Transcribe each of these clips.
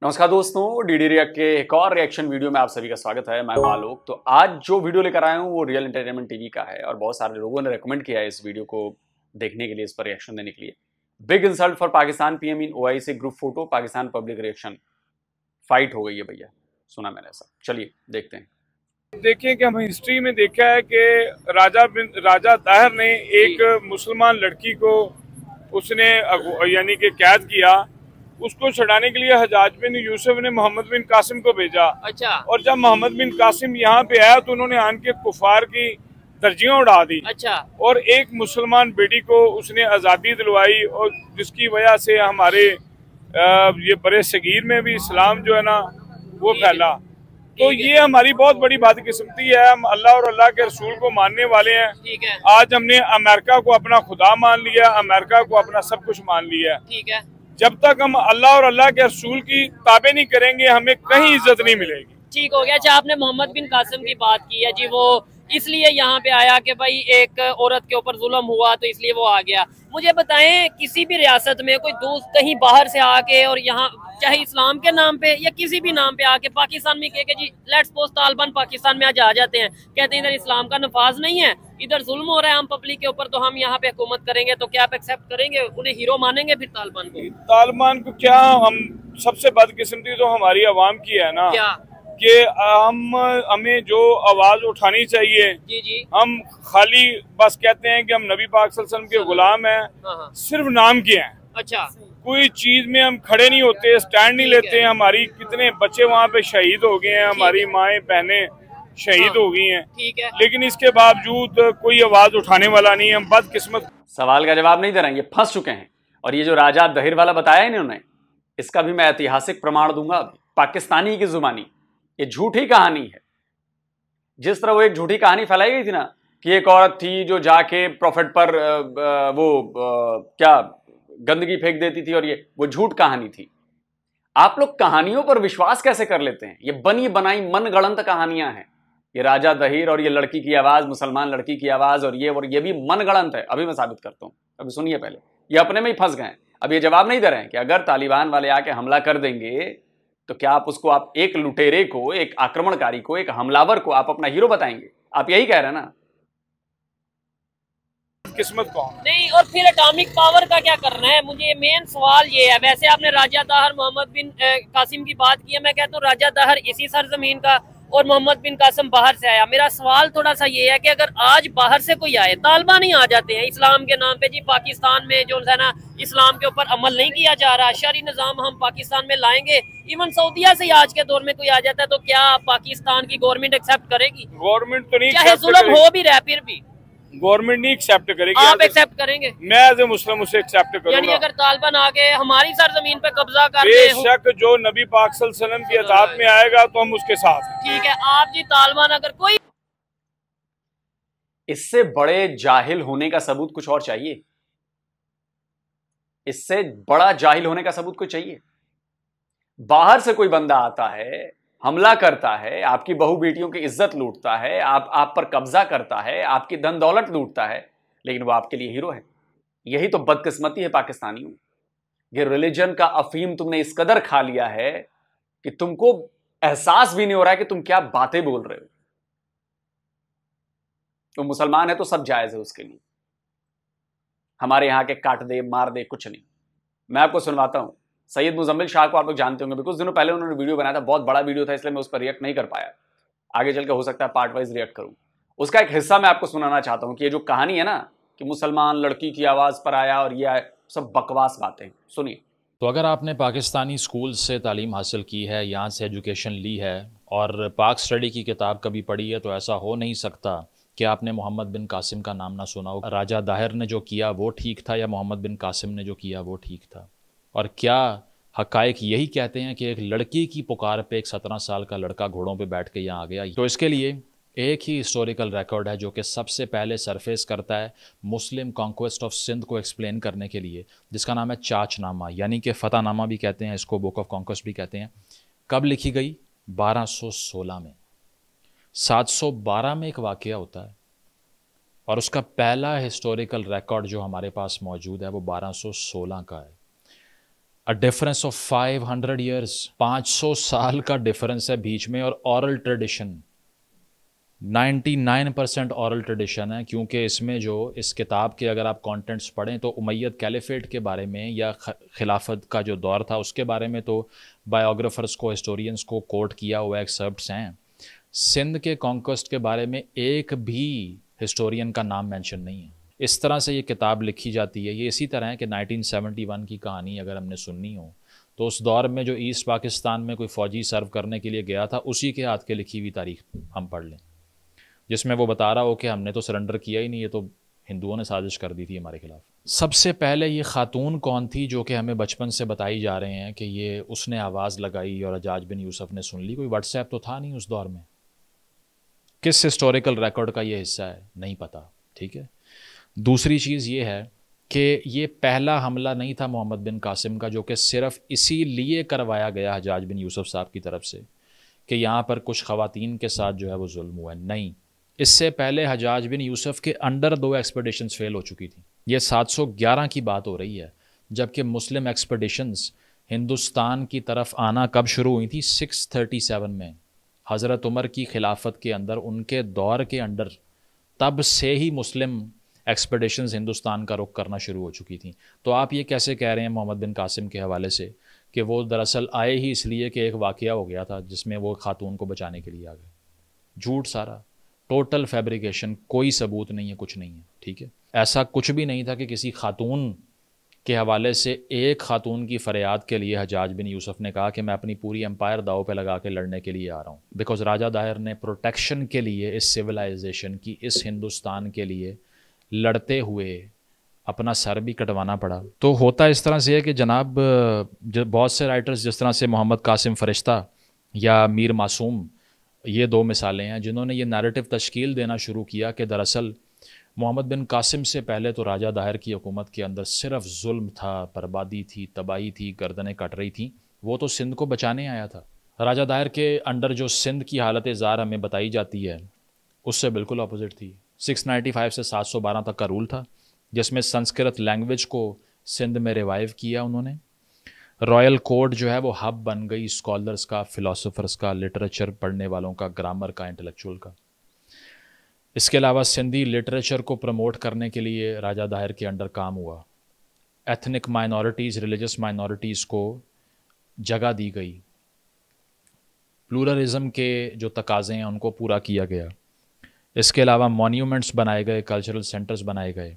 नमस्कार दोस्तों, DD react के एक और रिएक्शन वीडियो में आप सभी का स्वागत है। मैं हूं आलोक। तो आज जो वीडियो लेकर आया हूं वो रियल एंटरटेनमेंट टीवी का है और बहुत सारे लोगों ने रेकमेंड किया है इस वीडियो को देखने के लिए, इस पर रिएक्शन देने के लिए। Big insult for Pakistan PM in OIC group photo, Pakistan public reaction. Fight हो गई है भैया, सुना मैंने ऐसा। चलिए देखते हैं। देखिए कि हम हिस्ट्री में देखा है कि राजा ताहिर ने एक मुसलमान लड़की को उसने यानी कि कैद किया। उसको छुड़ाने के लिए हजाज बिन यूसुफ ने मोहम्मद बिन कासिम को भेजा। अच्छा। और जब मोहम्मद बिन कासिम यहाँ पे आया तो उन्होंने आन के कुफार की दर्जियां उड़ा दी। अच्छा। और एक मुसलमान बेटी को उसने आज़ादी दिलवाई और जिसकी वजह से हमारे ये बड़े सगीर में भी इस्लाम जो है ना वो फैला। तो ये हमारी बहुत बड़ी बदकिस्मती है। हम अल्लाह और अल्लाह के रसूल को मानने वाले हैं। ठीक है। आज हमने अमेरिका को अपना खुदा मान लिया, अमेरिका को अपना सब कुछ मान लिया। ठीक है। जब तक हम अल्लाह और अल्लाह के रसूल की ताबे नहीं करेंगे हमें कहीं इज्जत नहीं मिलेगी। ठीक हो गया। अच्छा, आपने मोहम्मद बिन कासिम की बात की है जी, वो इसलिए यहाँ पे आया कि भाई एक औरत के ऊपर जुल्म हुआ तो इसलिए वो आ गया। मुझे बताएं, किसी भी रियासत में कोई दोस्त कहीं बाहर से आके और यहाँ चाहे इस्लाम के नाम पे या किसी भी नाम पे आके पाकिस्तान में कहे कि जी लेट्स सपोज तालिबान पाकिस्तान में आज आ जाते हैं, कहते हैं इधर इस्लाम का नफाज नहीं है, इधर जुल्म हो रहा है हम पब्लिक के ऊपर, तो हम यहाँ पे हुकूमत करेंगे, तो क्या आप एक्सेप्ट करेंगे? उन्हें हीरो मानेंगे फिर तालिबान को? तालिबान को क्या, हम सबसे बदकिस्मती तो हमारी आवाम की है ना क्या कि हमें जो आवाज उठानी चाहिए। जी जी। हम खाली बस कहते हैं कि हम नबी पाक सल्लल्लाहु अलैहि वसल्लम के गुलाम हैं, हाँ। सिर्फ नाम के हैं। अच्छा। कोई चीज में हम खड़े नहीं होते, स्टैंड नहीं लेते। हमारी कितने बच्चे वहाँ पे शहीद हो गए हैं, हमारी माएँ बहनें शहीद हो गई हैं। ठीक है। लेकिन इसके बावजूद कोई आवाज उठाने वाला नहीं है। हम बदकिस्मत। सवाल का जवाब नहीं दे रहे हैं, ये फंस चुके हैं। और ये जो राजा दहिर वाला बताया इन्होंने, इसका भी मैं ऐतिहासिक प्रमाण दूंगा। पाकिस्तानी की जुबानी ये झूठी कहानी है। जिस तरह वो एक झूठी कहानी फैलाई गई थी ना कि एक औरत थी जो जाके प्रॉफिट पर क्या गंदगी फेंक देती थी, और ये वो झूठ कहानी थी। आप लोग कहानियों पर विश्वास कैसे कर लेते हैं? ये बनी बनाई मनगढ़ंत कहानियां हैं। ये राजा दहिर और ये लड़की की आवाज, मुसलमान लड़की की आवाज, और ये भी मनगढ़ंत है। अभी मैं साबित करता हूं, अभी सुनिए पहले। ये अपने में ही फंस गए। अब ये जवाब नहीं दे रहे हैं कि अगर तालिबान वाले आके हमला कर देंगे तो क्या आप एक लुटेरे को, एक आक्रमणकारी को, एक हमलावर को आप अपना हीरो बताएंगे? आप यही कह रहे हैं ना? किस्मत कौन नहीं, और फिर एटॉमिक पावर का क्या करना है? मुझे मेन सवाल ये है। वैसे आपने राजा दाहर मोहम्मद बिन कासिम की बात की है, मैं कहता हूँ राजा दाहर इसी सरजमीन का और मोहम्मद बिन कासिम बाहर से आया। मेरा सवाल थोड़ा सा ये है कि अगर आज बाहर से कोई आए, तालिबान ही आ जाते हैं इस्लाम के नाम पे, जी पाकिस्तान में जो है ना इस्लाम के ऊपर अमल नहीं किया जा रहा, शरई निज़ाम हम पाकिस्तान में लाएंगे, इवन सऊदिया से आज के दौर में कोई आ जाता है, तो क्या पाकिस्तान की गवर्नमेंट एक्सेप्ट करेगी? गवर्नमेंट तो नहीं, चाहे जुल्म हो भी रहा फिर भी गवर्नमेंट नहीं एक्सेप्ट करेगी। आप एक्सेप्ट करेंगे? मैं एज ए मुस्लिम उसे एक्सेप्ट करूंगा। यानी अगर तालिबान आके हमारी सरजमीन पे कब्जा कर ले, बेशक जो नबी पाक सल्लल्लाहु अलैहि वसल्लम की अतात में आएगा तो हम उसके साथ हैं। ठीक है। आप जी तालिबान अगर कोई, इससे बड़े जाहिल होने का सबूत कुछ और चाहिए? इससे बड़ा जाहिल होने का सबूत कुछ चाहिए? बाहर से कोई बंदा आता है, हमला करता है, आपकी बहू बेटियों की इज्जत लूटता है, आप पर कब्जा करता है, आपकी धन दौलत लूटता है, लेकिन वो आपके लिए हीरो है। यही तो बदकिस्मती है पाकिस्तानियों। ये रिलीजन का अफीम तुमने इस कदर खा लिया है कि तुमको एहसास भी नहीं हो रहा है कि तुम क्या बातें बोल रहे हो। तो मुसलमान है तो सब जायज है उसके लिए। हमारे यहां के काट दे मार दे कुछ नहीं। मैं आपको सुनवाता हूं। सैयद मुजम्मिल शाह को आप लोग जानते होंगे, कुछ दिनों पहले उन्होंने वीडियो बनाया था, बहुत बड़ा वीडियो था, इसलिए मैं उस पर रिएक्ट नहीं कर पाया। आगे चल के हो सकता है पार्ट वाइज रिएक्ट करूं। उसका एक हिस्सा मैं आपको सुनाना चाहता हूं कि ये जो कहानी है ना कि मुसलमान लड़की की आवाज़ पर आया और ये सब बकवास बातें, सुनिए। तो अगर आपने पाकिस्तानी स्कूल से तालीम हासिल की है, यहाँ से एजुकेशन ली है और पाक स्टडी की किताब कभी पढ़ी है, तो ऐसा हो नहीं सकता कि आपने मोहम्मद बिन कासिम का नाम ना सुना हो। राजा दाहिर ने जो किया वो ठीक था या मोहम्मद बिन कासिम ने जो किया वो ठीक था? और क्या हकायक यही कहते हैं कि एक लड़की की पुकार पे एक 17 साल का लड़का घोड़ों पे बैठ के यहाँ आ गया? तो इसके लिए एक ही हिस्टोरिकल रिकॉर्ड है जो कि सबसे पहले सरफेस करता है मुस्लिम कॉन्क्वेस्ट ऑफ सिंध को एक्सप्लेन करने के लिए, जिसका नाम है चाचनामा, यानी कि फ़तहनामा भी कहते हैं इसको, बुक ऑफ कॉन्क्वेस्ट भी कहते हैं। कब लिखी गई? 1216 में। 712 में एक वाक़या होता है और उसका पहला हिस्टोरिकल रिकॉर्ड जो हमारे पास मौजूद है वो 1216 का है। अ डिफरेंस ऑफ 500 ईयर्स, 500 साल का डिफरेंस है बीच में। और ऑरल ट्रेडिशन 99% ऑरल ट्रेडिशन है, क्योंकि इसमें जो इस किताब के अगर आप कंटेंट्स पढ़ें तो उमैयद कैलिफेट के बारे में या खिलाफत का जो दौर था उसके बारे में तो बायोग्राफर्स को, हिस्टोरियंस को कोट किया हुआ एक्सर्प्ट्स हैं। सिंध के कॉन्क्वेस्ट के बारे में एक भी हिस्टोरियन का नाम मेंशन नहीं है। इस तरह से ये किताब लिखी जाती है। ये इसी तरह है कि 1971 की कहानी अगर हमने सुननी हो तो उस दौर में जो ईस्ट पाकिस्तान में कोई फ़ौजी सर्व करने के लिए गया था उसी के हाथ के लिखी हुई तारीख हम पढ़ लें, जिसमें वो बता रहा हो कि हमने तो सरेंडर किया ही नहीं, ये तो हिंदुओं ने साजिश कर दी थी हमारे खिलाफ। सबसे पहले ये खातून कौन थी जो कि हमें बचपन से बताई जा रहे हैं कि ये उसने आवाज़ लगाई और हज्जाज बिन यूसुफ ने सुन ली? कोई व्हाट्सएप तो था नहीं उस दौर में। किस हिस्टोरिकल रिकॉर्ड का ये हिस्सा है नहीं पता, ठीक है। दूसरी चीज़ ये है कि ये पहला हमला नहीं था मोहम्मद बिन कासिम का जो कि सिर्फ इसीलिए करवाया गया हज्जाज बिन यूसुफ साहब की तरफ से कि यहाँ पर कुछ ख़वातीन के साथ जो है वो जुल्म हुआ है। नहीं, इससे पहले हज्जाज बिन यूसुफ के अंडर 2 एक्सपेडिशंस फेल हो चुकी थी। ये 711 की बात हो रही है, जबकि मुस्लिम एक्सपेडिशंस हिंदुस्तान की तरफ आना कब शुरू हुई थी? 637 में, हज़रत उमर की खिलाफत के अंदर, उनके दौर के अंडर, तब से ही मुस्लिम एक्सपेडिशंस हिंदुस्तान का रुख करना शुरू हो चुकी थी। तो आप ये कैसे कह रहे हैं मोहम्मद बिन कासिम के हवाले से कि वो दरअसल आए ही इसलिए कि एक वाक़या हो गया था जिसमें वो खातून को बचाने के लिए आ गए? झूठ सारा, टोटल फैब्रिकेशन, कोई सबूत नहीं है, कुछ नहीं है, ठीक है। ऐसा कुछ भी नहीं था कि किसी खातून के हवाले से एक खातून की फरियाद के लिए हज्जाज बिन यूसुफ ने कहा कि मैं अपनी पूरी एम्पायर दाव पे लगा के लड़ने के लिए आ रहा हूँ। बिकॉज राजा दाहिर ने प्रोटेक्शन के लिए इस सिविलाइजेशन की, इस हिंदुस्तान के लिए लड़ते हुए अपना सर भी कटवाना पड़ा। तो होता इस तरह से है कि जनाब, बहुत से राइटर्स जिस तरह से मोहम्मद कासिम फ़रिश्ता या मीर मासूम, ये 2 मिसालें हैं जिन्होंने ये नैरेटिव तश्कील देना शुरू किया कि दरअसल मोहम्मद बिन कासिम से पहले तो राजा दाहिर की हुकूमत के अंदर सिर्फ जुल्म था, बर्बादी थी, तबाही थी, गर्दनें कट रही थी। वो तो सिंध को बचाने आया था। राजा दाहिर के अंडर जो सिंध की हालत ज़ार हमें बताई जाती है उससे बिल्कुल अपोजिट थी। 695 से 712 तक का रूल था जिसमें संस्कृत लैंग्वेज को सिंध में रिवाइव किया उन्होंने। रॉयल कोर्ट जो है वो हब बन गई स्कॉलर्स का, फ़िलासफ़र्स का, लिटरेचर पढ़ने वालों का, ग्रामर का, इंटेलेक्चुअल का। इसके अलावा सिंधी लिटरेचर को प्रमोट करने के लिए राजा दाहिर के अंडर काम हुआ। एथनिक माइनॉरिटीज़, रिलीजियस माइनॉरिटीज़ को जगह दी गई। प्लूरलिज़म के जो तकाज़े हैं उनको पूरा किया गया। इसके अलावा मॉन्यूमेंट्स बनाए गए, कल्चरल सेंटर्स बनाए गए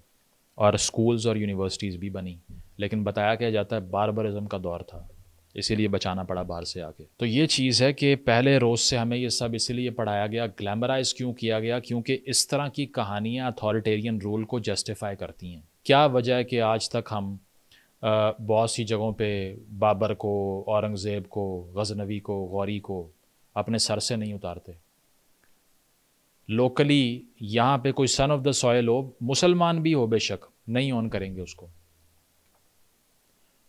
और स्कूल्स और यूनिवर्सिटीज़ भी बनी। लेकिन बताया क्या जाता है बारबरिज़म का दौर था, इसीलिए बचाना पड़ा बाहर से आके। तो ये चीज़ है कि पहले रोज़ से हमें ये सब इसीलिए पढ़ाया गया, ग्लैमराइज क्यों किया गया? क्योंकि इस तरह की कहानियाँ अथॉरिटेरियन रूल को जस्टिफाई करती हैं। क्या वजह है कि आज तक हम बहुत सी जगहों पे बाबर को, औरंगज़ेब को, गज़नवी को, गौरी को अपने सर से नहीं उतारते? लोकली यहाँ पे कोई सन ऑफ द सॉयल हो, मुसलमान भी हो बेशक, नहीं ऑन करेंगे उसको।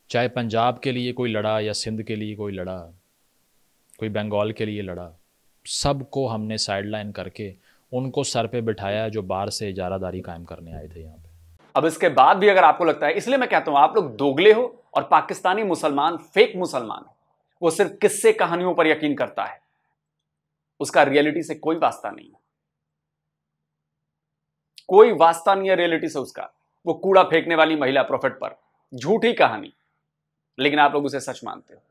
चाहे पंजाब के लिए कोई लड़ा या सिंध के लिए कोई लड़ा, कोई बंगाल के लिए लड़ा, सबको हमने साइडलाइन करके उनको सर पे बिठाया जो बाहर से इजारादारी कायम करने आए थे यहाँ पे। अब इसके बाद भी अगर आपको लगता है, इसलिए मैं कहता हूं आप लोग दोगले हो और पाकिस्तानी मुसलमान फेक मुसलमान है, वो सिर्फ किस्से कहानियों पर यकीन करता है, उसका रियलिटी से कोई वास्ता नहीं है, कोई वास्ता नहीं है रियलिटी से उसका। वो कूड़ा फेंकने वाली महिला प्रोफेट पर, झूठी कहानी, लेकिन आप लोग उसे सच मानते हो।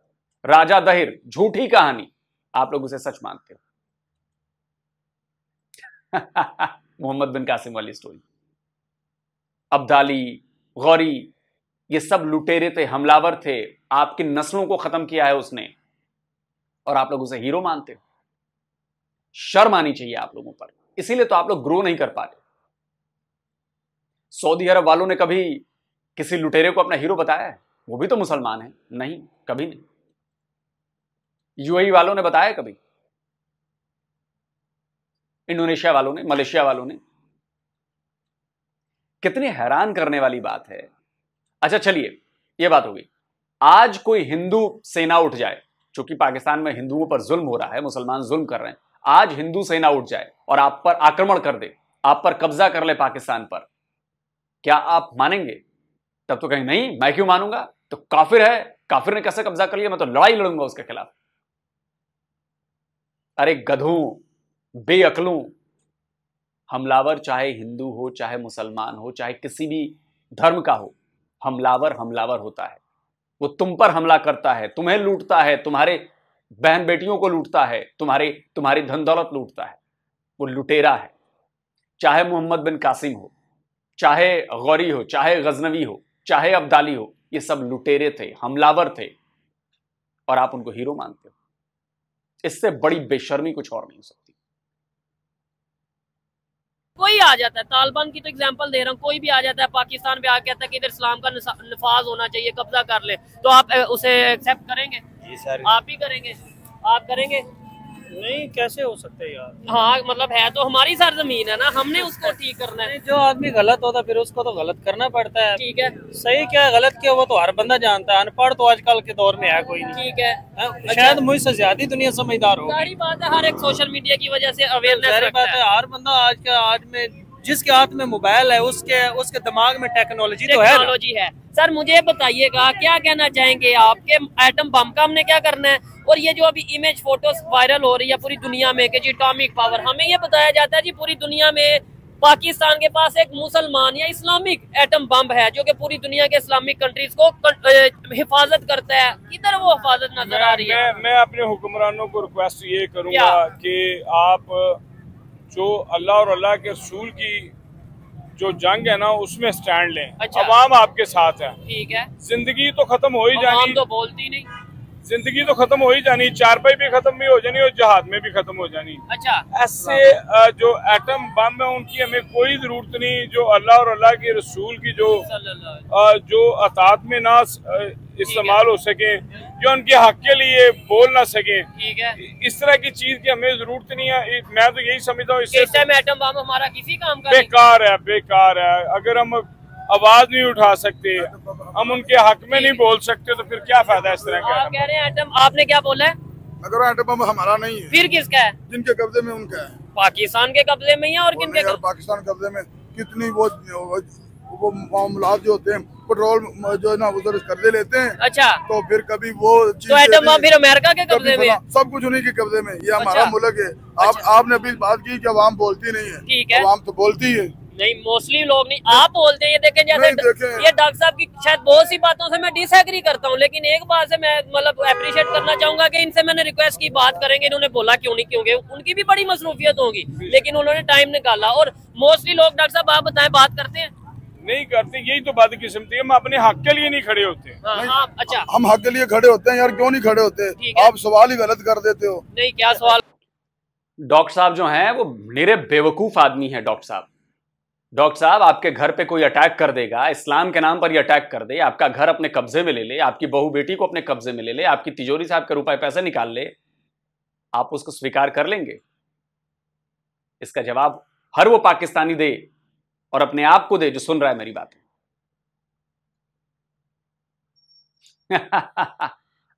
राजा दहिर, झूठी कहानी, आप लोग उसे सच मानते हो। मोहम्मद बिन कासिम वाली स्टोरी, अब्दाली, गौरी, ये सब लुटेरे थे, हमलावर थे, आपकी नस्लों को खत्म किया है उसने, और आप लोग उसे हीरो मानते हो। शर्म आनी चाहिए आप लोगों पर। इसीलिए तो आप लोग ग्रो नहीं कर पाते। सऊदी अरब वालों ने कभी किसी लुटेरे को अपना हीरो बताया है? वो भी तो मुसलमान है। नहीं, कभी नहीं। यूएई वालों ने बताया कभी? इंडोनेशिया वालों ने, मलेशिया वालों ने? कितनी हैरान करने वाली बात है। अच्छा चलिए, यह बात होगी। आज कोई हिंदू सेना उठ जाए, चूंकि पाकिस्तान में हिंदुओं पर जुल्म हो रहा है, मुसलमान जुल्म कर रहे हैं, आज हिंदू सेना उठ जाए और आप पर आक्रमण कर दे, आप पर कब्जा कर ले पाकिस्तान पर, क्या आप मानेंगे? तब तो कहेंगे नहीं, मैं क्यों मानूंगा, तो काफिर है, काफिर ने कैसे कब्जा कर लिया, मैं तो लड़ाई लड़ूंगा उसके खिलाफ। अरे गधों, बेअकलों, हमलावर चाहे हिंदू हो, चाहे मुसलमान हो, चाहे किसी भी धर्म का हो, हमलावर हमलावर होता है। वो तुम पर हमला करता है, तुम्हें लूटता है, तुम्हारे बहन बेटियों को लूटता है, तुम्हारी धन दौलत लूटता है। वो लुटेरा है। चाहे मोहम्मद बिन कासिम हो, चाहे गौरी हो, चाहे गजनवी हो, चाहे अब्दाली हो, ये सब लुटेरे थे, हमलावर थे, और आप उनको हीरो मानते हो। इससे बड़ी बेशर्मी कुछ और नहीं हो सकती। कोई आ जाता है, तालिबान की तो एग्जांपल दे रहा हूँ, कोई भी आ जाता है पाकिस्तान पे, आ कहता है कि इधर इस्लाम का नफाज होना चाहिए, कब्जा कर ले, तो आप उसे एक्सेप्ट करेंगे? जी सर। आप ही करेंगे? आप करेंगे? नहीं, कैसे हो सकते है यार। हाँ, मतलब है तो हमारी सरजमीन है ना, हमने उसको ठीक करना है। जो आदमी गलत होता फिर उसको तो गलत करना पड़ता है। ठीक है, सही क्या है गलत क्या, वो तो हर बंदा जानता है। अनपढ़ तो आजकल के दौर में है कोई नहीं। ठीक है। शायद मुझसे ज्यादा दुनिया समझदार हो। सारी बात है, हर एक सोशल मीडिया की वजह से अवेयरनेस रखता बात है। हर बंदा आज में जिसके हाथ में मोबाइल है उसके दिमाग में टेक्नोलॉजी तो है। टेक्नोलॉजी है। सर मुझे बताइएगा, क्या कहना चाहेंगे आपके एटम बम का हमने क्या करना है? और ये जो अभी इमेज फोटोज वायरल हो रही है पूरी दुनिया में कि जी एटॉमिक पावर, हमें ये बताया जाता है जी पूरी दुनिया में पाकिस्तान के पास एक मुसलमान या इस्लामिक एटम बम है जो कि पूरी दुनिया के इस्लामिक कंट्रीज को हिफाजत करता है। किधर वो हिफाजत नजर आ रही है? मैं अपने हुक्मरानों को रिक्वेस्ट ये करूंगा कि आप जो अल्लाह और अल्लाह के रसूल की जो जंग है ना उसमें स्टैंड लें। अच्छा। अवाम आपके साथ है। ठीक है। जिंदगी तो खत्म हो ही जानी, तो बोलती नहीं, जिंदगी तो खत्म हो ही जानी, चारपाई भी खत्म भी हो जानी और जहाज में भी खत्म हो जानी। अच्छा। ऐसे जो एटम बम है उनकी हमें कोई जरूरत नहीं। जो अल्लाह और अल्लाह के रसूल की जो अतात में ना इस्तेमाल हो सके, जो उनके हक के लिए बोल ना सके, ठीक है, इस तरह की चीज की हमें जरूरत नहीं है। मैं तो यही समझता हूँ इससे एटम बम हमारा किसी काम का बेकार है, बेकार है। अगर हम आवाज नहीं उठा सकते, हम उनके हक में नहीं बोल सकते, तो फिर क्या फायदा इस तरह का? आप कह रहे हैं एटम, आपने क्या बोला है? मगर एटम बम हमारा नहीं है। फिर किसका है? जिनके कब्जे में उनका है। पाकिस्तान के कब्जे में या और किनके? पाकिस्तान कब्जे में कितनी वो मामलात जो होते हैं, पेट्रोल जो है ना उधर कर्जे लेते हैं। अच्छा। तो फिर कभी वो तो एटम बम फिर अमेरिका के कब्जे में? सब कुछ उन्हीं के कब्जे में। ये हमारा मुल्क है। आपने अभी बात की कि अवाम बोलती नहीं है। ठीक है, अवाम तो बोलती है। नहीं, मोस्टली लोग नहीं, आप बोलते हैं। ये देखें जैसे ये डॉक्टर साहब की शायद बहुत सी बातों से मैं डिसएग्री करता हूँ, लेकिन एक बात से मैं मतलब अप्रिशिएट करना चाहूंगा कि इनसे मैंने रिक्वेस्ट की, बात करेंगे, इन्होंने बोला क्यों नहीं, क्योंकि उनकी भी बड़ी मसरूफियत होगी, लेकिन उन्होंने टाइम निकाला। और मोस्टली लोग, डॉक्टर साहब आप बताएं, बात करते हैं? नहीं करते। यही तो बात किस्म थी, हम अपने हक के लिए नहीं खड़े होते। अच्छा, हम हक के लिए खड़े होते हैं यार, क्यों नहीं खड़े होते? आप सवाल ही गलत कर देते हो। नहीं, क्या सवाल? डॉक्टर साहब जो हैं वो मेरे बेवकूफ आदमी हैं। डॉक्टर साहब आपके घर पे कोई अटैक कर देगा, इस्लाम के नाम पर ये अटैक कर दे, आपका घर अपने कब्जे में ले ले, आपकी बहू बेटी को अपने कब्जे में ले ले, आपकी तिजोरी से आपके रुपए पैसे निकाल ले, आप उसको स्वीकार कर लेंगे? इसका जवाब हर वो पाकिस्तानी दे और अपने आप को दे जो सुन रहा है मेरी बात।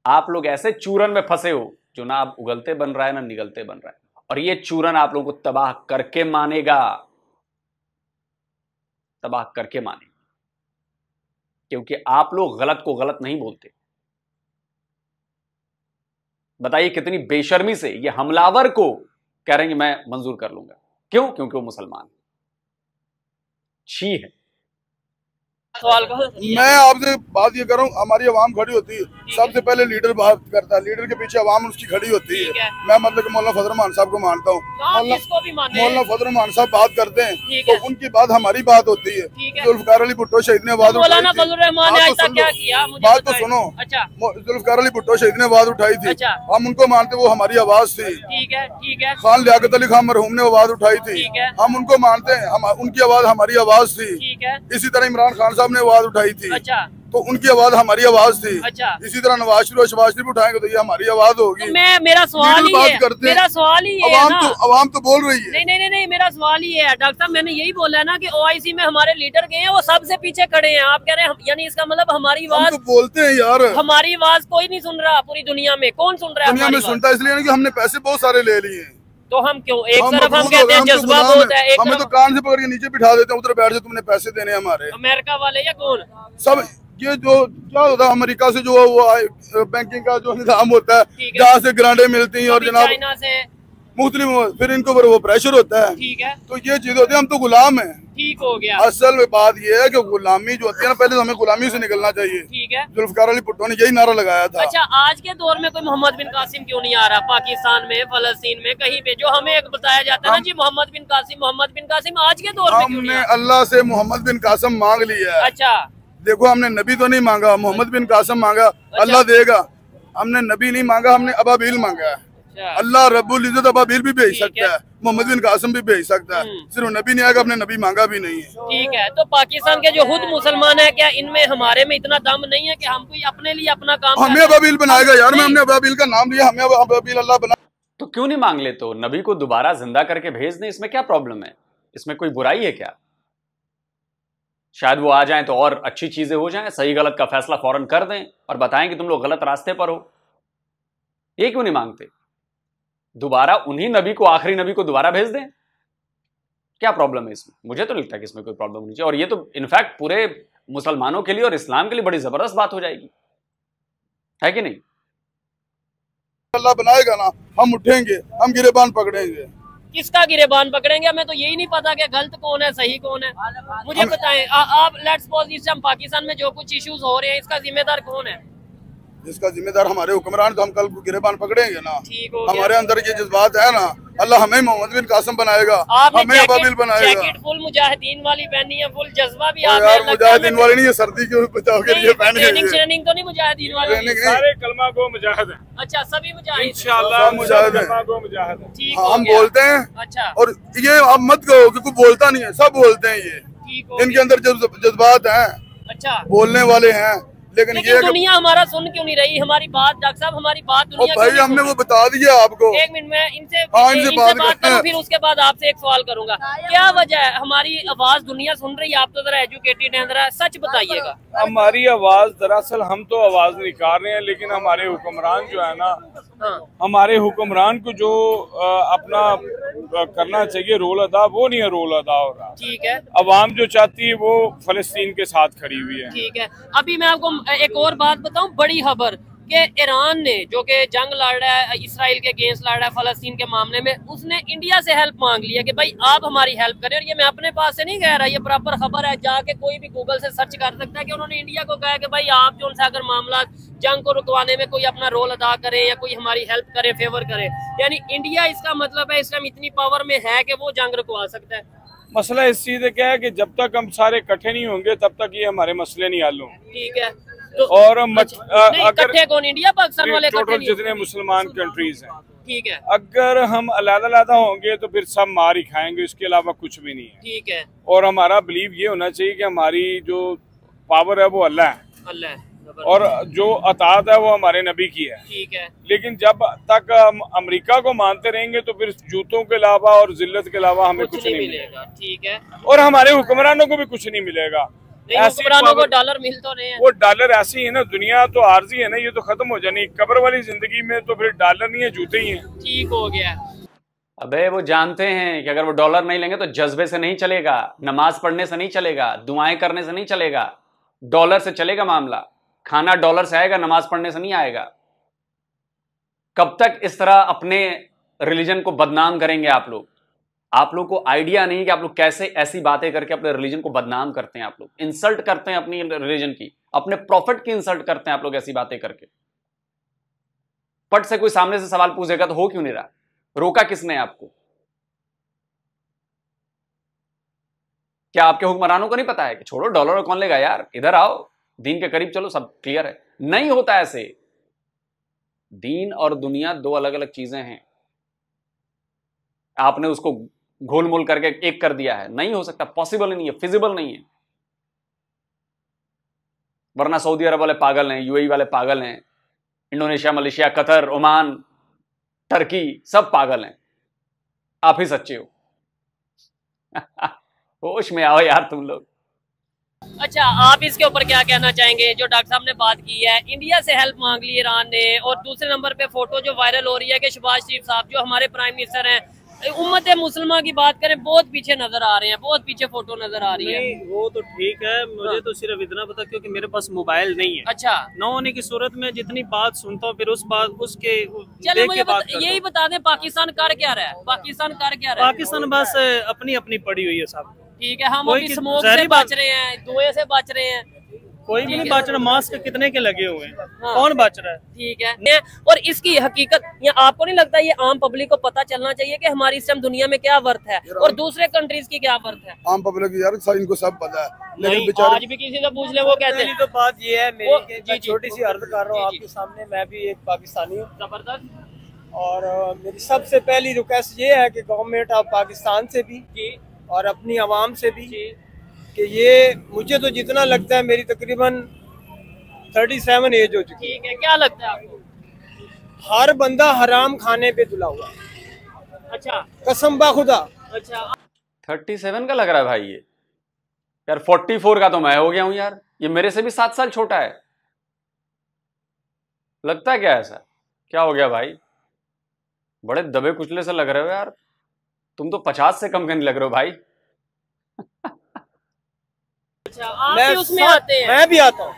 आप लोग ऐसे चूरन में फंसे हो जो ना आप उगलते बन रहा है ना निगलते बन रहा है, और ये चूरन आप लोगों को तबाह करके मानेगा, तबाह करके मानेगा, क्योंकि आप लोग गलत को गलत नहीं बोलते। बताइए कितनी बेशर्मी से ये हमलावर को कह रहे हैं कि मैं मंजूर कर लूंगा। क्यों? क्योंकि वो मुसलमान छी है। सवाल मैं आपसे बात ये कर रहा हूँ, हमारी आवाम खड़ी होती है, सबसे पहले लीडर बात करता है, लीडर के पीछे आवाम उसकी खड़ी होती है। मैं मतलब कि मौलाना फजल रहमान साहब को मानता हूँ। मौलाना फजल रहमान साहब बात करते हैं तो उनकी बात हमारी बात होती है। जुल्फकार अली भुट्टो शहीद ने आवाज उठाई थी, बात तो सुनो। जुल्फकार अली भुट्टो शहीद ने आवाज उठाई थी, हम उनको मानते, वो हमारी आवाज थी। खान लियाकत अली खान मरहूम ने आवाज उठाई थी, हम उनको मानते हैं, उनकी आवाज हमारी आवाज थी। इसी तरह इमरान खान साहब ने आवाज उठाई थी। अच्छा। तो उनकी आवाज हमारी आवाज थी। अच्छा। इसी तरह नवाज शरीफ और शहबाज शरीफ उठाएंगे तो ये हमारी आवाज होगी। तो मेरा सवाल ही है, मेरा सवाल ही है ना। अवाम तो बोल रही है। नहीं, मेरा सवाल ही है डॉक्टर साहब, मैंने यही बोला ना कि ओआईसी में हमारे लीडर गए हैं, वो सबसे पीछे खड़े हैं। आप कह रहे हैं यानी इसका मतलब हमारी आवाज, तो बोलते हैं यार, हमारी आवाज कोई नहीं सुन रहा पूरी दुनिया में। कौन सुन रहा है? दुनिया में सुनता इसलिए कि हमने पैसे बहुत सारे ले लिए। तो हम क्यों एक तरफ हम कहते हैं जज्बा बहुत है, एक हमें तो कान से पकड़ के नीचे बिठा देते हैं, उधर बैठ जाओ, तुमने पैसे देने हमारे। अमेरिका वाले या कौन? सब ये जो क्या होता है अमेरिका से जो वो बैंकिंग का जो निजाम होता है, जहाँ से ग्रांटें मिलती हैं और जनाब चाइना से मुख्तलिफ, फिर इनको ऊपर वो प्रेशर होता है। ठीक है, तो ये चीज होती है, हम तो गुलाम हैं। ठीक हो गया। असल में बात ये है कि गुलामी जो होती है ना, पहले तो हमें गुलामी से निकलना चाहिए। ठीक है, जुल्फकार अली भुट्टो ने यही नारा लगाया था। अच्छा, आज के दौर में कोई मोहम्मद बिन कासिम क्यों नहीं आ रहा पाकिस्तान में, फलस्तीन में, कहीं पे, जो हमें एक बताया जाता है ना जी मोहम्मद बिन कासिम आज के दौर में क्यों नहीं आ रहा? अल्लाह से मोहम्मद बिन कासिम मांग लिया है। अच्छा, देखो हमने नबी तो नहीं मांगा, मोहम्मद बिन कासिम मांगा, अल्लाह देगा। हमने नबी नहीं मांगा, हमने अबाबील मांगा है। अल्लाह रब्बुल इज्जत अबाबील भी भेज सकता है, मोहम्मद बिन कासिम भी भेज सकता है, सिर्फ नबी नहीं आएगा, हमने नबी मांगा भी नहीं है। ठीक है, तो पाकिस्तान के जो खुद मुसलमान है, क्या इनमें हमारे में इतना दम नहीं है कि हम कोई अपने लिए अपना काम हमें अबाबील बनाएगा यार, मैं हमने अबाबील का नाम लिया, हमें अबाबील अल्लाह बना। तो क्यों नहीं मांग ले? तो नबी को दोबारा जिंदा करके भेज दें, इसमें क्या प्रॉब्लम है? इसमें कोई बुराई है क्या? शायद वो आ जाएं तो और अच्छी चीजें हो जाएं, सही गलत का फैसला फौरन कर दें और बताएं कि तुम लोग गलत रास्ते पर हो। ये क्यों नहीं मांगते? दोबारा उन्हीं नबी को, आखिरी नबी को दोबारा भेज दें, क्या प्रॉब्लम है इसमें? मुझे तो लगता है कि इसमें कोई प्रॉब्लम नहीं चाहिए। और ये तो इनफैक्ट पूरे मुसलमानों के लिए और इस्लाम के लिए बड़ी जबरदस्त बात हो जाएगी, है कि नहीं? अल्लाह बनाएगा ना, हम उठेंगे, हम गिरेबान पकड़ेंगे। किसका गिरेबान पकड़ेंगे? हमें तो यही नहीं पता कि गलत कौन है, सही कौन है। मुझे बताएं, आप लेट्स सपोज इस टाइम पाकिस्तान में जो कुछ इश्यूज हो रहे हैं, इसका जिम्मेदार कौन है? इसका जिम्मेदार हमारे हुक्मरान, तो हम कल गिरेबान पकड़ेंगे ना। ठीक हो, हमारे अंदर ये जज्बात है ना, अल्लाह हमें मोहम्मद बिन कासिम बनाएगा, हमें अबाबिल बनाएगा। जैकेट फुल मुजाहिदीन वाली पहनी है, फुल जज्बा भी यार मुजाहिदीन वाली नहीं है, सर्दी के बचाव के लिए पहने हैं। ट्रेनिंग तो नहीं मुजाहिदीन वाली, सारे कलमा को मुजाहिद है। अच्छा, सभी मुजाहिद इंशाअल्लाह मुजाहिद है, ठीक हम बोलते हैं। अच्छा, और ये आप मत कहो कि कोई बोलता नहीं है, सब बोलते हैं। ये इनके अंदर जज्बात हैं, अच्छा बोलने वाले हैं, लेकिन ये दुनिया हमारा सुन क्यों नहीं रही हमारी बात? डॉक्टर साहब, हमारी बात दुनिया भाई हमने वो बता दिया आपको। एक मिनट में इनसे बात करूं, फिर उसके बाद आपसे एक सवाल करूंगा। क्या वजह है हमारी आवाज दुनिया सुन रही है? आप तो जरा एजुकेटेड हैं, जरा सच बताइएगा। हमारी आवाज, दरअसल हम तो आवाज निकाल रहे हैं, लेकिन हमारे हुक्मरान जो है ना, हमारे हुक्मरान को जो अपना करना चाहिए रोल अदा, वो नहीं है रोल अदा हो रहा। ठीक है, अवाम जो चाहती है वो फलस्तीन के साथ खड़ी हुई है। ठीक है, अभी मैं आपको एक और बात बताऊं, बड़ी खबर कि ईरान ने, जो कि जंग लड़ रहा है, इसराइल के अगेंस्ट लड़ रहा है फलस्तीन के मामले में, उसने इंडिया से हेल्प मांग लिया कि भाई आप हमारी हेल्प करें। और ये मैं अपने पास से नहीं कह रहा, ये बराबर खबर है, जाके कोई भी गूगल से सर्च कर सकता है कि उन्होंने इंडिया को कहा कि भाई आप जो उनसे अगर मामला जंग को रुकवाने में कोई अपना रोल अदा करे या कोई हमारी हेल्प करे, फेवर करे, यानी इंडिया, इसका मतलब है इस्लाम इतनी पावर में है कि वो जंग रुकवा सकता है। मसला इस चीज क्या है कि जब तक हम सारे इकट्ठे नहीं होंगे तब तक ये हमारे मसले नहीं हल होंगे। ठीक है, तो और इकट्ठे कौन? इंडिया पाकिस्तान वाले टोटल जितने मुसलमान कंट्रीज हैं, ठीक है, अगर हम अलग-अलग होंगे तो फिर सब मार ही खाएंगे, इसके अलावा कुछ भी नहीं है। ठीक है, और हमारा बिलीव ये होना चाहिए कि हमारी जो पावर है वो अल्लाह है, अल्लाह, और जो अतात है वो हमारे नबी की है। ठीक है, लेकिन जब तक हम अमेरिका को मानते रहेंगे तो फिर जूतों के अलावा और जिल्लत के अलावा हमें कुछ नहीं मिलेगा। ठीक है, और हमारे हुक्मरानों को भी कुछ नहीं मिलेगा। हुक्मरानों को डॉलर मिल तो नहीं है, वो डॉलर ऐसी है ना, दुनिया तो आर्जी है ना, ये तो खत्म हो जानी। कब्र वाली जिंदगी में तो फिर डॉलर नहीं है, जूते ही हैं। ठीक हो गया। अबे वो जानते हैं कि अगर वो डॉलर नहीं लेंगे तो जज्बे से नहीं चलेगा, नमाज पढ़ने से नहीं चलेगा, दुआएं करने से नहीं चलेगा, डॉलर से चलेगा मामला। खाना डॉलर से आएगा, नमाज पढ़ने से नहीं आएगा। कब तक इस तरह अपने रिलीजन को बदनाम करेंगे आप लोग? आप लोग को आइडिया नहीं कि आप लोग कैसे ऐसी बातें करके अपने रिलीजन को बदनाम करते हैं। आप लोग इंसल्ट करते हैं अपनी रिलीजन की, अपने प्रॉफिट की इंसल्ट करते हैं आप लोग ऐसी बातें करके। पट से कोई सामने से सवाल पूछेगा तो हो क्यों नहीं रहा? रोका किसने आपको? क्या आपके हुक्मरानों को नहीं पता है कि छोड़ो डॉलर कौन लेगा यार, इधर आओ, दीन के करीब चलो, सब क्लियर है? नहीं होता ऐसे। दीन और दुनिया दो अलग अलग चीजें हैं। आपने उसको घोल मोल करके एक कर दिया है, नहीं हो सकता, पॉसिबल नहीं है, फिजिबल नहीं है। वरना सऊदी अरब वाले पागल हैं, यूएई वाले पागल हैं, Indonesia, Malaysia, Qatar, Oman, Turkey, सब पागल हैं। आप ही सच्चे हो। होश में आओ यार तुम लोग। अच्छा, आप इसके ऊपर क्या कहना चाहेंगे? जो डॉक्टर साहब ने बात की है, इंडिया से हेल्प मांग ली ईरान ने, और दूसरे नंबर पे फोटो जो वायरल हो रही है कि शहबाज शरीफ साहब जो हमारे प्राइम मिनिस्टर हैं, उम्मत मुसलमान की बात करें, बहुत पीछे नजर आ रहे हैं, बहुत पीछे फोटो नजर आ रही है। वो तो ठीक है, मुझे तो सिर्फ इतना पता क्योंकि मेरे पास मोबाइल नहीं है। अच्छा, न होने की सूरत में जितनी बात सुनता हूँ फिर उस बात उसके चलो मुझे यही बता दें, पाकिस्तान कर क्या रहा है? पाकिस्तान कर क्या रहा है? पाकिस्तान बस अपनी अपनी पड़ी हुई है सब। ठीक है, हम अभी स्मोक से बच रहे हैं, धुएं से बच रहे हैं, कोई भी नहीं बच रहा। मास्क कितने के लगे हुए हैं, कौन बच रहा है? ठीक है। और इसकी हकीकत ये आपको नहीं लगता ये आम पब्लिक को पता चलना चाहिए कि हमारी इस टाइम दुनिया में क्या वर्थ है और दूसरे कंट्रीज की क्या वर्थ है? आम पब्लिक यार इनको सब पता है, लेकिन आज भी किसी से पूछ ले वो कहते हैं। तो बात ये है मेरी, छोटी सी अर्ज कर रहा हूँ आपके सामने, मैं भी एक पाकिस्तानी हूँ जबरदस्त। और मेरी सबसे पहली रिक्वेस्ट ये है कि गवर्नमेंट ऑफ पाकिस्तान से भी और अपनी आवाम से भी कि ये मुझे तो जितना लगता है मेरी तकरीबन 37 एज हो चुकी है। ठीक है, क्या लगता है आपको? हर बंदा हराम खाने पे तुला हुआ है। अच्छा, कसम बा खुदा। अच्छा 37 का लग रहा है भाई ये यार। 44 का तो मैं हो गया हूं यार, ये मेरे से भी 7 साल छोटा है। लगता है क्या ऐसा? क्या हो गया भाई? बड़े दबे कुचले से लग रहे हो यार। तुम तो 50 से कम के नहीं लग रहे हो भाई। अच्छा, आप भी उसमें आते हैं? मैं भी आता हूँ,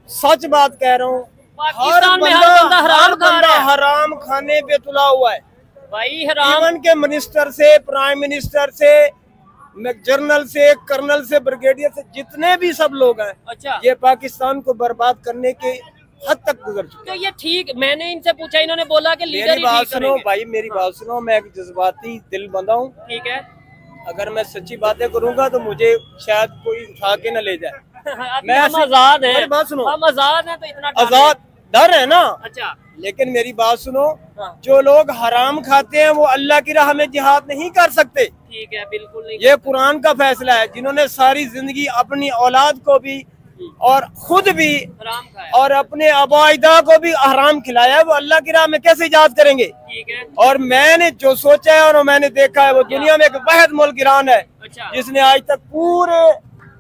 सच बात कह रहा हूँ। पाकिस्तान में हर बंदा हराम खा रहा है, हराम खाने पे तुला हुआ है भाई। हराम इवन के मिनिस्टर से, प्राइम मिनिस्टर से, जनरल से, कर्नल से, ब्रिगेडियर से, जितने भी सब लोग हैं। अच्छा, ये पाकिस्तान को बर्बाद करने के हद तक गुजर चुके। तो ये ठीक, मैंने इनसे पूछा, इन्होंने बोला कि लीडर मेरी बात सुनो भाई, मेरी बात सुनो। मैं एक जज्बाती दिल बंदा हूँ। ठीक है, अगर मैं सच्ची बातें करूंगा तो मुझे शायद कोई उठा के न ले जाए। मैं हम आजाद हैं। बात सुनो, हम आजाद हैं तो इतना आजाद डर है ना। अच्छा, लेकिन मेरी बात सुनो, हाँ। जो लोग हराम खाते हैं वो अल्लाह की राह में जिहाद नहीं कर सकते। ठीक है, बिल्कुल नहीं। ये कुरान का फैसला है। जिन्होंने सारी जिंदगी अपनी औलाद को भी और खुद भी हराम खाया और अपने अबाइदा को भी हराम खिलाया है, वो अल्लाह की राह में कैसे इजाद करेंगे? ठीक है। और मैंने जो सोचा है और मैंने देखा है, वो दुनिया में एक वाहिद मुल्क ईरान है। अच्छा, जिसने आज तक पूरे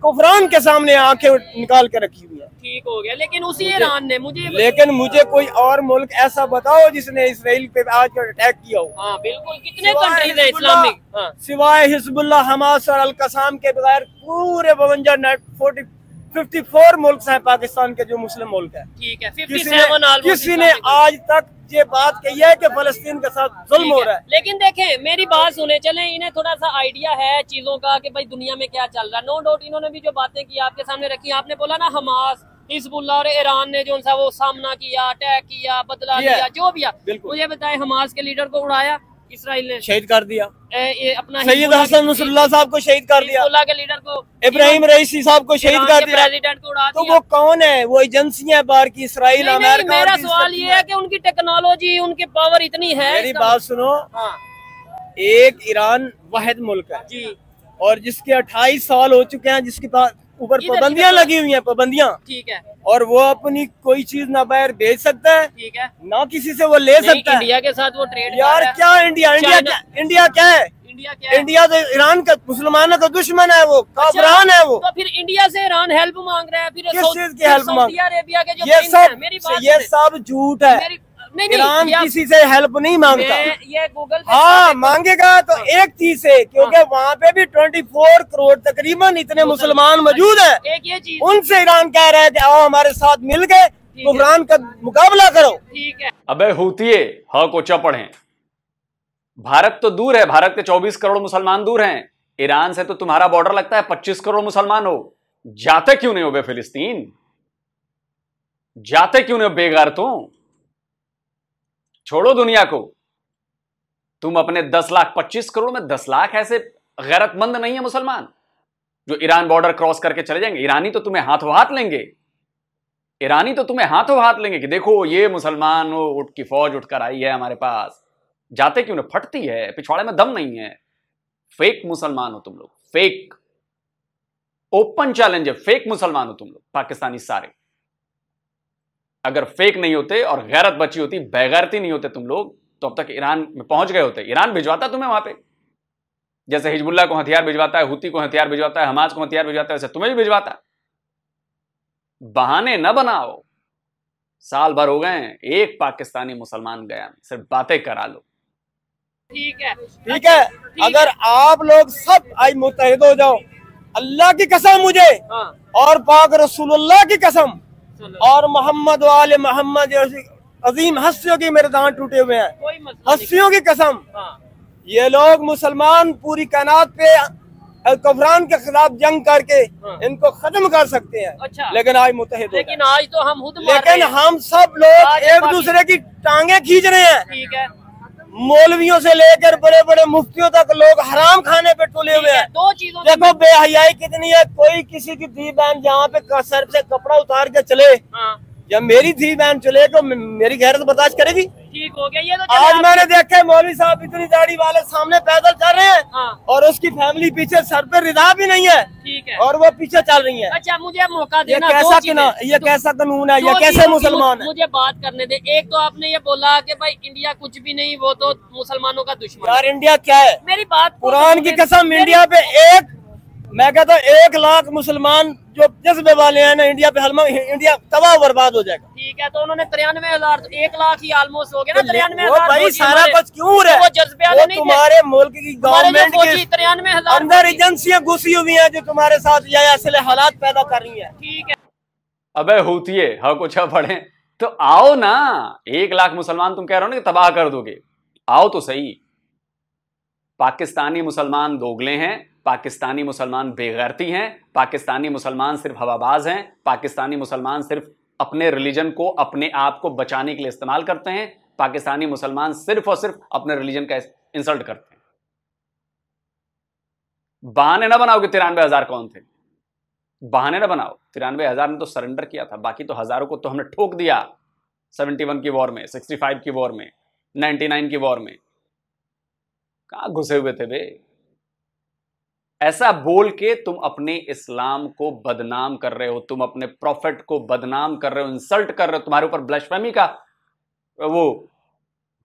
कुफरान के सामने आंखें निकाल के रखी हुई है। ठीक हो गया, लेकिन उसी ईरान ने मुझे कोई और मुल्क ऐसा बताओ जिसने इसराइल पे आज अटैक किया हो। हाँ बिल्कुल, कितने कंट्रीज है इस्लामिक? हाँ। सिवाय हिजबुल्लाह, हमास और अल कसाम के बगैर पूरे 54 मुल्क हैं पाकिस्तान के जो मुस्लिम मुल्क है। ठीक है, 57 किसी ने आज तक ये बात कही है कि फलस्तीन के साथ जुल्म हो रहा है? लेकिन देखें, मेरी बात सुने, चलें, इन्हें थोड़ा सा आइडिया है चीजों का कि भाई दुनिया में क्या चल रहा है। नो डाउट इन्होंने भी जो बातें की आपके सामने रखी, आपने बोला ना हमास, हिजबुल्लाह और ईरान ने जो सा वो सामना किया, अटैक किया, बदला लिया, जो भी। मुझे बताए, हमास के लीडर को उड़ाया, इसराइल ने शहीद कर दिया। अपना सैयद हसन नसरुल्लाह साहब को शहीद कर दिया, हिजबुल्लाह के लीडर को, इब्राहिम रईसी साहब को शहीद कर दिया, प्रेसिडेंट को उड़ा तो दिया। वो कौन है? वो एजेंसियां बाहर की, इसराइल, अमेरिका। मेरा सवाल ये है कि उनकी टेक्नोलॉजी, उनकी पावर इतनी है। मेरी बात सुनो, हाँ। एक ईरान वाहिद मुल्क है जी, और जिसके 28 साल हो चुके हैं, जिसके पास ऊपर पाबंदियां लगी हुई हैं, पाबंदियां। ठीक है, और वो अपनी कोई चीज ना बाहर भेज सकता है, ठीक है, ना किसी से वो ले सकता है। इंडिया के साथ वो ट्रेड यार क्या इंडिया क्या है? इंडिया तो ईरान का, मुसलमानों का दुश्मन है, वो काफरान है वो। तो फिर इंडिया से ईरान हेल्प मांग रहा है, फिर किस चीज की हेल्प मांग? सऊदी अरेबिया के जो ये सब झूठ है। ईरान किसी से हेल्प नहीं मांगता। ये गूगल हाँ मांगेगा तो एक चीज से, क्योंकि वहाँ पे भी 24 करोड़ तकरीबन इतने मुसलमान मौजूद है। एक ये चीज, उनसे ईरान कह रहा है कि आओ हमारे साथ मिल गए, कुफरान का मुकाबला करो। ठीक है। अबे हूतिये, ह को च पढ़ें। भारत तो दूर है, भारत के 24 करोड़ मुसलमान दूर हैं। ईरान से तो तुम्हारा बॉर्डर लगता है 25 करोड़ मुसलमान हो। जाते क्यों नहीं हो बे फिलिस्तीन? जाते क्यों नहीं हो बेगारतों? छोड़ो दुनिया को। तुम अपने 10 लाख, 25 करोड़ में 10 लाख ऐसे गैरतमंद नहीं है मुसलमान जो ईरान बॉर्डर क्रॉस करके चले जाएंगे। ईरानी तो तुम्हें हाथों हाथ लेंगे, ईरानी तो तुम्हें हाथों हाथ लेंगे कि देखो ये मुसलमान उठ की फौज उठकर आई है हमारे पास। जाते क्यों नहीं? फटती है, पिछवाड़े में दम नहीं है। फेक मुसलमान हो तुम लोग, फेक। ओपन चैलेंज है, फेक मुसलमान हो तुम लोग पाकिस्तानी सारे। अगर फेक नहीं होते और गैरत बची होती, बेगैरती नहीं होते तुम लोग, तो अब तक ईरान में पहुंच गए होते। ईरान भिजवाता तुम्हें वहां पे, जैसे हिजबुल्लाह को हथियार भिजवाता है, हुती को हथियार भिजवाता है, हमास को हथियार भिजवाता है, वैसे तुम्हें भी भिजवाता। बहाने न बनाओ। साल भर हो गए, एक पाकिस्तानी मुसलमान गया, सिर्फ बातें करा लो। ठीक है, ठीक है। अगर आप लोग सब आज मुत्तहिद हो जाओ, अल्लाह की कसम मुझे और पाक रसूलुल्लाह की कसम और मोहम्मद वाले मोहम्मद जैसी अजीम हस्तियों की मेरे दांत टूटे हुए हैं, हस्तियों की कसम, ये लोग मुसलमान पूरी कायनात पे कफरान के खिलाफ जंग करके इनको खत्म कर सकते हैं। अच्छा। लेकिन आज मुत्तहिद, लेकिन आज तो हम खुद लेकिन हम सब लोग एक दूसरे की टांगे खींच रहे हैं। ठीक है, मौलवियों से लेकर बड़े बड़े मुफ्तियों तक लोग हराम खाने पे तुले हुए हैं। दो चीजों देखो बेहयाई कितनी है, कोई किसी की धी बहन जहाँ पे सर से कपड़ा उतार के चले, जब मेरी धी बहन चले तो मेरी गैरत बर्दाश्त करेगी। ठीक हो गया ये तो। आज मैंने देखा मौलवी साहब इतनी दाढ़ी वाले सामने पैदल चल रहे हैं और उसकी फैमिली पीछे सर पे रिदा भी नहीं है। ठीक है, और वो पीछे चल रही है। अच्छा मुझे मौका देना, ये कैसा कानून है, ये कैसे मुसलमान है? मुझे बात करने दे। एक तो आपने ये बोला कि भाई इंडिया कुछ भी नहीं, वो तो मुसलमानों का दुश्मन। यार इंडिया क्या है? मेरी बात कुरान की कसम, इंडिया पे मैं कहता हूँ 1 लाख मुसलमान जो जज्बे वाले हैं ना, इंडिया पे इंडिया तबाह बर्बाद हो जाएगा। ठीक है, तो उन्होंने 93,000, तो 1 लाख ही ऑलमोस्ट हो गया ना। 93,000 भाई सारा कुछ क्यों है? वो जज्बे वाले नहीं, तुम्हारे मुल्क की गवर्नमेंट के 93,000 अंदर एजेंसियां घुसी हुई हैं जो तुम्हारे साथ ये असले हालात पैदा कर रही है। ठीक है, अबे होतिए हाँ कुछ पढ़े तो आओ ना। 1 लाख मुसलमान तुम कह रहे हो ना कि तबाह कर दोगे, आओ तो सही। पाकिस्तानी मुसलमान दोगले हैं, पाकिस्तानी मुसलमान बेगैरती हैं, पाकिस्तानी मुसलमान सिर्फ हवाबाज हैं, पाकिस्तानी मुसलमान सिर्फ अपने रिलीजन को, अपने आप को बचाने के लिए इस्तेमाल करते हैं, पाकिस्तानी मुसलमान सिर्फ और सिर्फ अपने रिलीजन का इंसल्ट करते हैं। बहाने ना बनाओ कि 93,000 कौन थे, बहाने ना बनाओ। 93,000 ने तो सरेंडर किया था, बाकी तो हजारों को तो हमने ठोक दिया 71 की वॉर में, 65 की वॉर में, 99 की वॉर में। कहां घुसे हुए थे बे? ऐसा बोल के तुम अपने इस्लाम को बदनाम कर रहे हो, तुम अपने प्रॉफिट को बदनाम कर रहे हो, इंसल्ट कर रहे हो। तुम्हारे ऊपर ब्लैस्फेमी का वो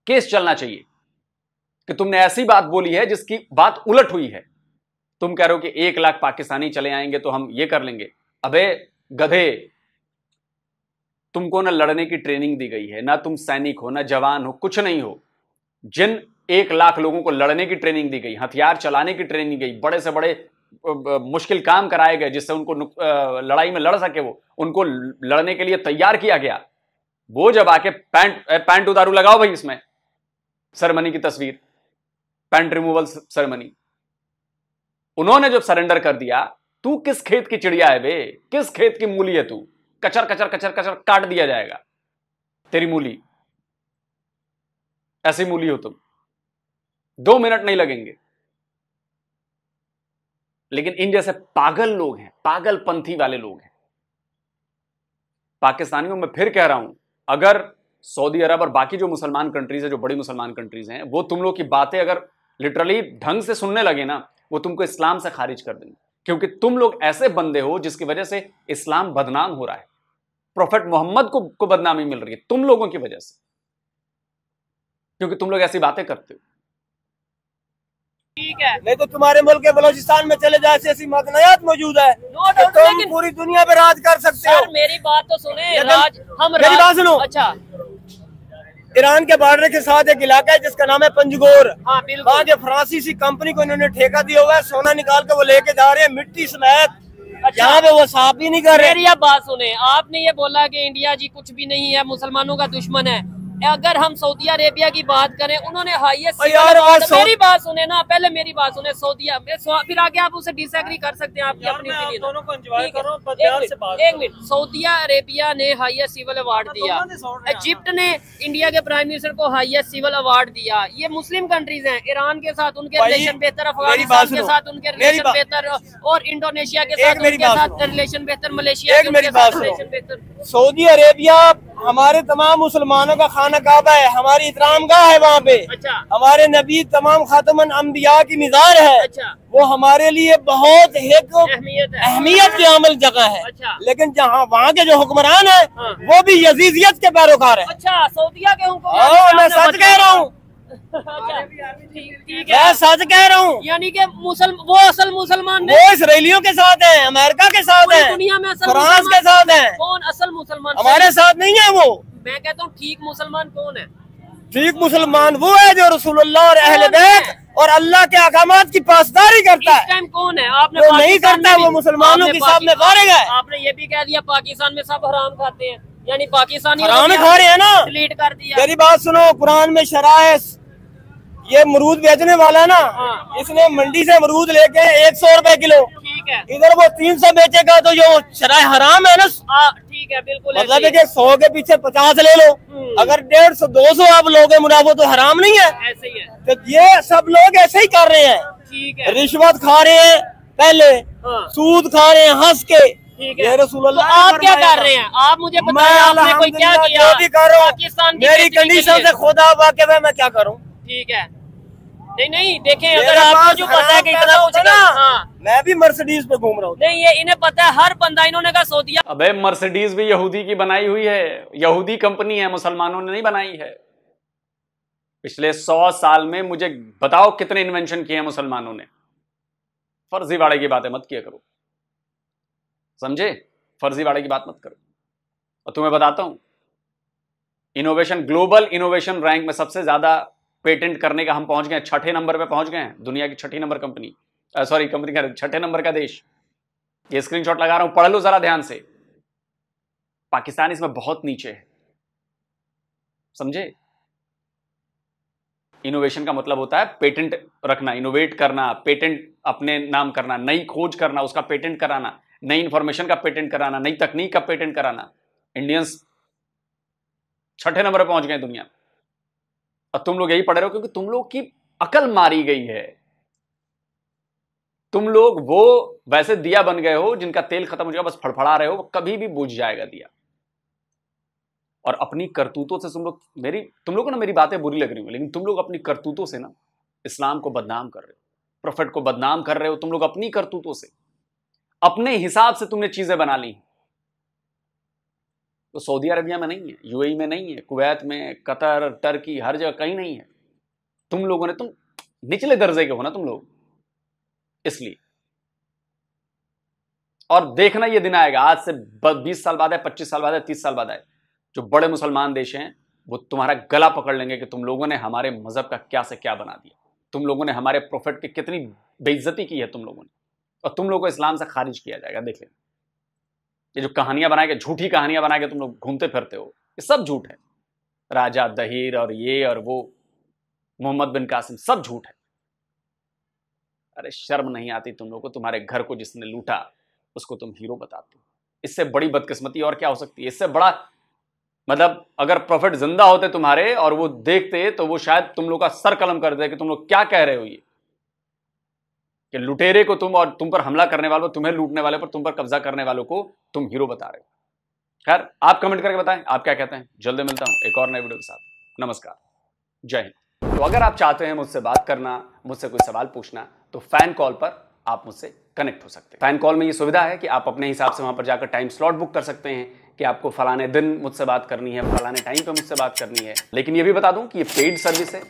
केस चलना चाहिए कि तुमने ऐसी बात बोली है जिसकी बात उलट हुई है। तुम कह रहे हो कि 1 लाख पाकिस्तानी चले आएंगे तो हम ये कर लेंगे। अबे गधे, तुमको ना लड़ने की ट्रेनिंग दी गई है, ना तुम सैनिक हो, ना जवान हो, कुछ नहीं हो। जिन 1 लाख लोगों को लड़ने की ट्रेनिंग दी गई, हथियार चलाने की ट्रेनिंग दी गई, बड़े से बड़े मुश्किल काम कराए गए जिससे उनको लड़ाई में लड़ सके, वो उनको लड़ने के लिए तैयार किया गया। वो जब आके पैंट उतारू लगाओ भाई, इसमें सेरेमनी की तस्वीर, पैंट रिमूवल सेरेमनी, उन्होंने जब सरेंडर कर दिया, तू किस खेत की चिड़िया है बे? किस खेत की मूली है तू? कचर कचर कचर कचर काट दिया जाएगा तेरी मूली। ऐसी मूली हो तुम, 2 मिनट नहीं लगेंगे। लेकिन इन जैसे पागल लोग हैं, पागलपंथी वाले लोग हैं। पाकिस्तानियों में फिर कह रहा हूं, अगर सऊदी अरब और बाकी जो मुसलमान कंट्रीज है, जो बड़ी मुसलमान कंट्रीज हैं, वो तुम लोग की बातें अगर लिटरली ढंग से सुनने लगे ना, वो तुमको इस्लाम से खारिज कर देंगे। क्योंकि तुम लोग ऐसे बंदे हो जिसकी वजह से इस्लाम बदनाम हो रहा है, प्रोफेट मोहम्मद को बदनामी मिल रही है तुम लोगों की वजह से, क्योंकि तुम लोग ऐसी बातें करते हो। ठीक है, नहीं तो तुम्हारे मुल्क के बलोचिस्तान में चले जाए, ऐसी मदनियात मौजूद है, तुम पूरी दुनिया पे राज कर सकते हो। मेरी बात तो सुने, मेरी बात सुनो। अच्छा, ईरान के बॉर्डर के साथ एक इलाका है जिसका नाम है पंजगोर। हाँ, वहाँ के फ्रांसीसी कंपनी को इन्होंने ठेका दिया हुआ है, सोना निकाल के वो लेके जा रहे हैं, मिट्टी समेत। अच्छा, यहाँ पे वो साफ भी नहीं कर रहे। मेरी अब बात सुने, आपने ये बोला कि इंडिया जी कुछ भी नहीं है, मुसलमानों का दुश्मन है। अगर हम सऊदी अरेबिया की बात करें, उन्होंने हाईएस्ट, मेरी बात सुने ना, पहले मेरी बात सुने। सऊदी, फिर आगे आप उसे डिसएग्री कर सकते हैं, आपकी अपनी ओपिनियन। दोनों को एंजॉय करो, पर प्यार से बात एक मिनट, सऊदी अरेबिया ने हाईएस्ट सिविल अवार्ड दिया, इजिप्ट ने इंडिया के प्राइम मिनिस्टर को हाईएस्ट सिविल अवार्ड दिया। ये मुस्लिम कंट्रीज हैं, ईरान के साथ उनके रिलेशन बेहतर, अफगानिस्तान के साथ उनके रिलेशन बेहतर, और इंडोनेशिया के साथ उनके साथ रिलेशन बेहतर, मलेशिया के साथ रिलेशन बेहतर। सऊदी अरेबिया हमारे तमाम मुसलमानों का खाना काबा है, हमारी इतरामगाह है वहाँ पे। अच्छा, हमारे नबी तमाम खातमन अंबिया की मिज़ार है। अच्छा, वो हमारे लिए बहुत अहमियत की अमल जगह है। अच्छा, लेकिन जहाँ वहाँ के जो हुक्मरान है, हाँ, वो भी यजीदियत के पैरोकार है। अच्छा, सऊदिया के हुक्मरान, मैं सच कह रहा हूँ, ठीक मैं है, सच कह रहा हूँ। यानी कि वो असल मुसलमान वो इसराइलियों के साथ है, अमेरिका के साथ है, दुनिया में असल फ्रांस के साथ है। कौन असल मुसलमान? हमारे साथ नहीं है वो। मैं कहता हूँ ठीक मुसलमान कौन है? ठीक मुसलमान वो है जो रसूलुल्लाह और अहले बैत और अल्लाह के अहकामात की पासदारी करता है। इस टाइम कौन है? आपने जो नहीं करता है वो मुसलमानों के सामने फारिग है। आपने ये भी कह दिया पाकिस्तान में सब हराम खाते हैं, यानी पाकिस्तानी हराम खा रहे हैं ना, डिलीट कर दिया। मेरी बात सुनो, कुरान में शरा है, ये अमरूद बेचने वाला है ना, इसने मंडी से अमरूद लेके 100 रुपए किलो, ठीक है, इधर वो 300 बेचेगा तो जो शराय हराम है ना, ठीक है, बिल्कुल मतलब है कि 100 के पीछे 50 ले लो, अगर 150 200 आप लोगे मुनाफा तो हराम नहीं है। ऐसे ही है, तो ये सब लोग ऐसे ही कर रहे हैं, ठीक है, रिश्वत खा रहे हैं, पहले सूद खा रहे हैं हंस के, ठीक है। रसूलुल्लाह तो आप क्या कर रहे हैं? आप मुझे बताएं, आपने कोई क्या किया? भी कर रहा हूँ, पाकिस्तान मेरी कंडीशन से खुदा वाकिफ है, मैं क्या करूँ? ठीक है, नहीं देखें, अगर आपको जो पता है कि इतना कुछ ना, मैं भी मर्सिडीज पे घूम रहा हूँ। नहीं, ये इन्हें पता है, हर बंदा, इन्होंने कहा सऊदीया। अबे मर्सिडीज भी यहूदी की बनाई हुई है, यहूदी कंपनी है, मुसलमानों ने नहीं बनाई है। पिछले 100 साल में मुझे बताओ कितने इन्वेंशन किए हैं मुसलमानों ने। फर्जीवाड़े की बातें मत किया करो, समझे? फर्जीवाड़े की बात मत करो। और तुम्हें बताता हूं, इनोवेशन, ग्लोबल इनोवेशन रैंक में सबसे ज्यादा पेटेंट करने का हम पहुंच गए, 6ठे नंबर पे पहुंच गए हैं, दुनिया की 6ठी नंबर कंपनी, सॉरी कंपनी का 6ठे नंबर का देश। ये स्क्रीनशॉट लगा रहा हूं, पढ़ लो जरा ध्यान से। पाकिस्तान इसमें बहुत नीचे है, समझे? इनोवेशन का मतलब होता है पेटेंट रखना, इनोवेट करना, पेटेंट अपने नाम करना, नई खोज करना, उसका पेटेंट कराना, नई इंफॉर्मेशन का पेटेंट कराना, नई तकनीक का पेटेंट कराना। इंडियंस 6ठे नंबर पर पहुंच गए दुनिया। और तुम लोग यही पढ़ रहे हो क्योंकि तुम लोग की अकल मारी गई है। तुम लोग वो वैसे दिया बन गए हो जिनका तेल खत्म हो जाएगा, बस फड़फड़ा रहे हो, वो कभी भी बुझ जाएगा दिया। और अपनी करतूतों से तुम लोग को ना मेरी बातें बुरी लग रही हो, लेकिन तुम लोग अपनी करतूतों से ना इस्लाम को बदनाम कर रहे हो, प्रोफेट को बदनाम कर रहे हो। तुम लोग अपनी करतूतों से, अपने हिसाब से तुमने चीजें बना ली। तो सऊदी अरबिया में नहीं है, यूएई में नहीं है, कुवैत में, कतर, टर्की, हर जगह कहीं नहीं है। तुम लोगों ने, तुम निचले दर्जे के हो ना तुम लोग, इसलिए। और देखना ये दिन आएगा, आज से 20 साल बाद है, 25 साल बाद है, 30 साल बाद है, जो बड़े मुसलमान देश हैं वो तुम्हारा गला पकड़ लेंगे कि तुम लोगों ने हमारे मजहब का क्या से क्या बना दिया, तुम लोगों ने हमारे प्रोफेट की कितनी बेइज्जती की है तुम लोगों ने, और तुम लोगों को इस्लाम से खारिज किया जाएगा। देख लेना, ये जो कहानियां बना के, झूठी कहानियां बना के तुम लोग घूमते फिरते हो, ये सब झूठ है। राजा दहीर और ये और वो, मोहम्मद बिन कासिम, सब झूठ है। अरे शर्म नहीं आती तुम लोगों को? तुम्हारे घर को जिसने लूटा उसको तुम हीरो बताते हो। इससे बड़ी बदकिस्मती और क्या हो सकती है? इससे बड़ा, मतलब अगर प्रोफेट जिंदा होते तुम्हारे और वो देखते तो वो शायद तुम लोग का सर कलम कर दे कि तुम लोग क्या कह रहे हो, ये कि लुटेरे को तुम और तुम पर हमला करने वालों, तुम्हें लूटने वाले पर, तुम पर कब्जा करने वालों को तुम हीरो बता रहे हो। खैर, आप कमेंट करके बताएं आप क्या कहते हैं। जल्दी मिलता हूं एक और नए वीडियो के साथ। नमस्कार, जय हिंद। तो अगर आप चाहते हैं मुझसे बात करना, मुझसे कोई सवाल पूछना, तो फैन कॉल पर आप मुझसे कनेक्ट हो सकते हैं। फैन कॉल में ये सुविधा है कि आप अपने हिसाब से वहां पर जाकर टाइम स्लॉट बुक कर सकते हैं कि आपको फलाने दिन मुझसे बात करनी है, फलाने टाइम पे मुझसे बात करनी है। लेकिन ये भी बता दूं कि ये पेड सर्विस है,